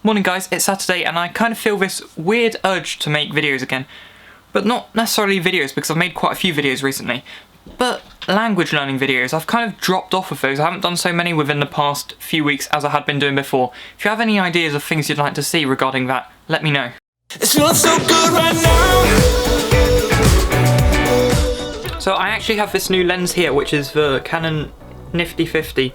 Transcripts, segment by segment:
Morning guys, it's Saturday and I kind of feel this weird urge to make videos again. But not necessarily videos because I've made quite a few videos recently. But language learning videos, I've kind of dropped off of those. I haven't done so many within the past few weeks as I had been doing before. If you have any ideas of things you'd like to see regarding that, let me know. It's not so good right now. So I actually have this new lens here, which is the Canon Nifty 50.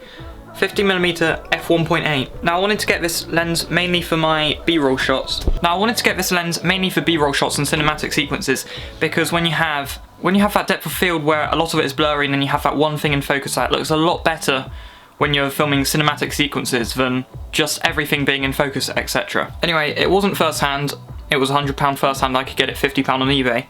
50mm f1.8. Now I wanted to get this lens mainly for my B-roll shots. and cinematic sequences, because when you have that depth of field where a lot of it is blurry and then you have that one thing in focus, that looks a lot better when you're filming cinematic sequences than just everything being in focus, etc. Anyway, it wasn't first hand. It was £100 first hand. I could get it £50 on eBay.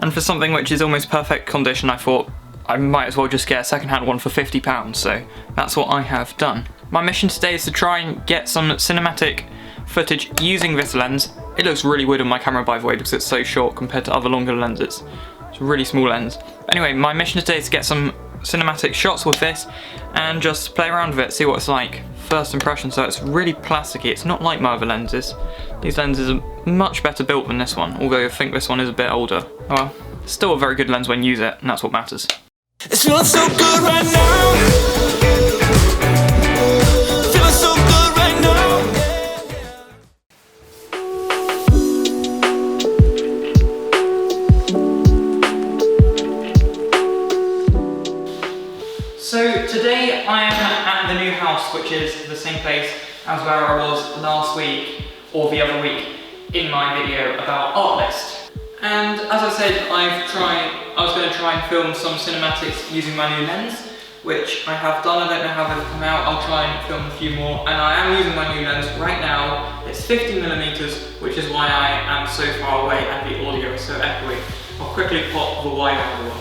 And for something which is almost perfect condition, I thought I might as well just get a second-hand one for £50, so that's what I have done. My mission today is to try and get some cinematic footage using this lens. It looks really weird on my camera, by the way, because it's so short compared to other longer lenses. It's a really small lens. Anyway, my mission today is to get some cinematic shots with this and just play around with it, see what it's like. First impression, so it's really plasticky. It's not like my other lenses. These lenses are much better built than this one, although I think this one is a bit older. Oh well, it's still a very good lens when you use it, and that's what matters. It's not so good right now. Feeling so good right now. So today I am at the new house, which is the same place as where I was last week or the other week in my video about Artlist. And as I said, I was going to try and film some cinematics using my new lens, which I have done. I don't know how they've come out. I'll try and film a few more. And I am using my new lens right now. It's 50mm, which is why I am so far away and the audio is so echoey. I'll quickly pop the wide angle on.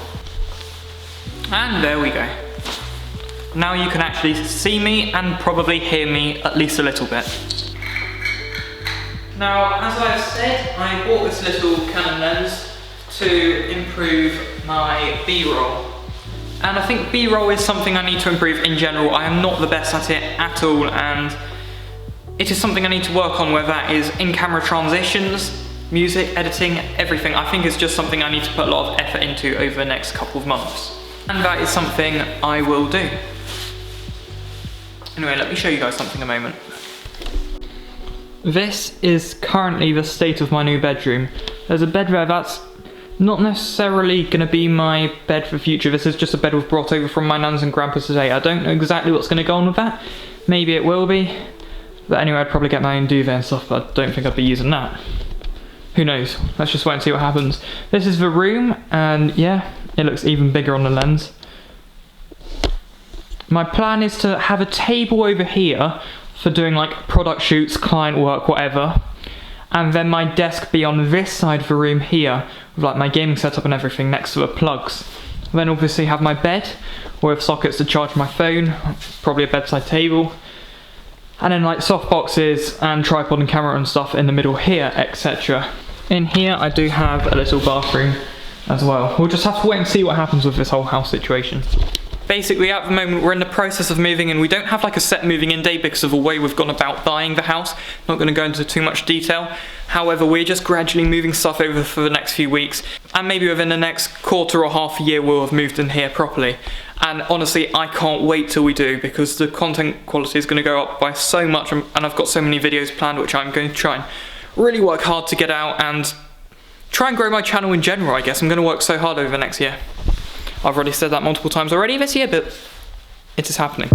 And there we go. Now you can actually see me and probably hear me at least a little bit. Now, as I've said, I bought this little Canon lens to improve my B-roll. And I think B-roll is something I need to improve in general. I am not the best at it at all, and it is something I need to work on, whether that is in-camera transitions, music, editing, everything. I think it's just something I need to put a lot of effort into over the next couple of months. And that is something I will do. Anyway, let me show you guys something a moment. This is currently the state of my new bedroom. There's a bed there that's not necessarily going to be my bed for the future. This is just a bed we've brought over from my nan's and grandpa's today. I don't know exactly what's going to go on with that. Maybe it will be. But anyway, I'd probably get my own duvet and stuff, but I don't think I'd be using that. Who knows? Let's just wait and see what happens. This is the room, and yeah, it looks even bigger on the lens. My plan is to have a table over here for doing like product shoots, client work, whatever. And then my desk be on this side of the room here, with like my gaming setup and everything next to the plugs. Then obviously have my bed, with sockets to charge my phone, probably a bedside table. And then like soft boxes and tripod and camera and stuff in the middle here, etc. In here I do have a little bathroom as well. We'll just have to wait and see what happens with this whole house situation. Basically, at the moment, we're in the process of moving in. We don't have like a set moving in date because of the way we've gone about buying the house. Not going to go into too much detail. However, we're just gradually moving stuff over for the next few weeks. And maybe within the next quarter or half a year, we'll have moved in here properly. And honestly, I can't wait till we do, because the content quality is going to go up by so much. And I've got so many videos planned, which I'm going to try and really work hard to get out and try and grow my channel in general, I guess. I'm going to work so hard over the next year. I've already said that multiple times already this year, but it is happening.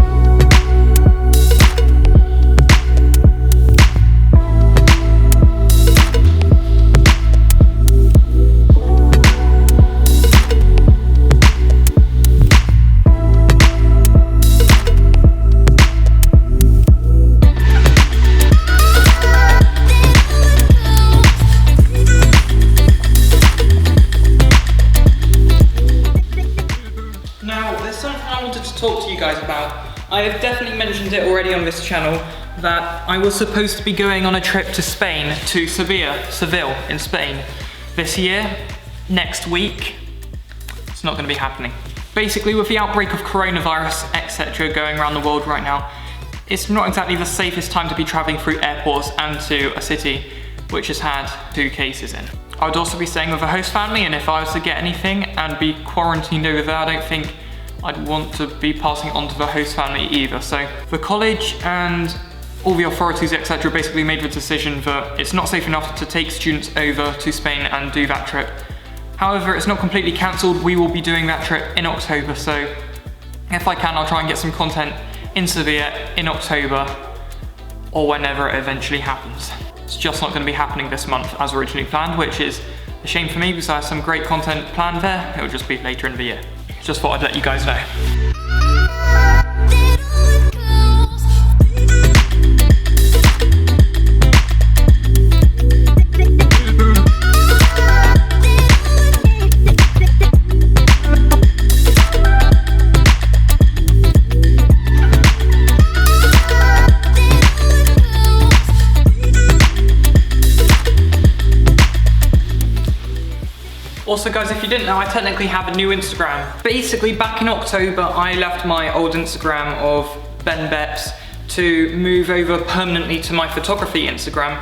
Talk to you guys about. I have definitely mentioned it already on this channel that I was supposed to be going on a trip to Spain, to Seville in Spain this year, next week. It's not going to be happening. Basically, with the outbreak of coronavirus, etc. going around the world right now, it's not exactly the safest time to be travelling through airports and to a city which has had 2 cases in. I would also be staying with a host family, and if I was to get anything and be quarantined over there, I don't think I'd want to be passing it on to the host family either. So the college and all the authorities, etc., basically made the decision that it's not safe enough to take students over to Spain and do that trip. However, it's not completely cancelled. We will be doing that trip in October, so if I can, I'll try and get some content in Seville in October or whenever it eventually happens. It's just not going to be happening this month as originally planned, which is a shame for me because I have some great content planned there. It'll just be later in the year. Just thought I'd let you guys know. Also guys, if you didn't know, I technically have a new Instagram. Basically, back in October, I left my old Instagram of Ben Beps to move over permanently to my photography Instagram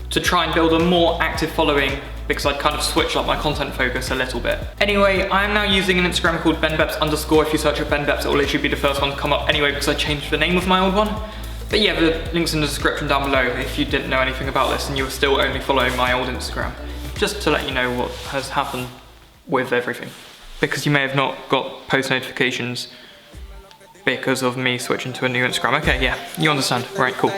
to try and build a more active following because I'd kind of switched up my content focus a little bit. Anyway, I am now using an Instagram called benbeps_. If you search for Ben Beps, it will literally be the first one to come up anyway because I changed the name of my old one. But yeah, the link's in the description down below if you didn't know anything about this and you were still only following my old Instagram. Just to let you know what has happened with everything. Because you may have not got post notifications because of me switching to a new Instagram. Okay, yeah, you understand. Right, cool.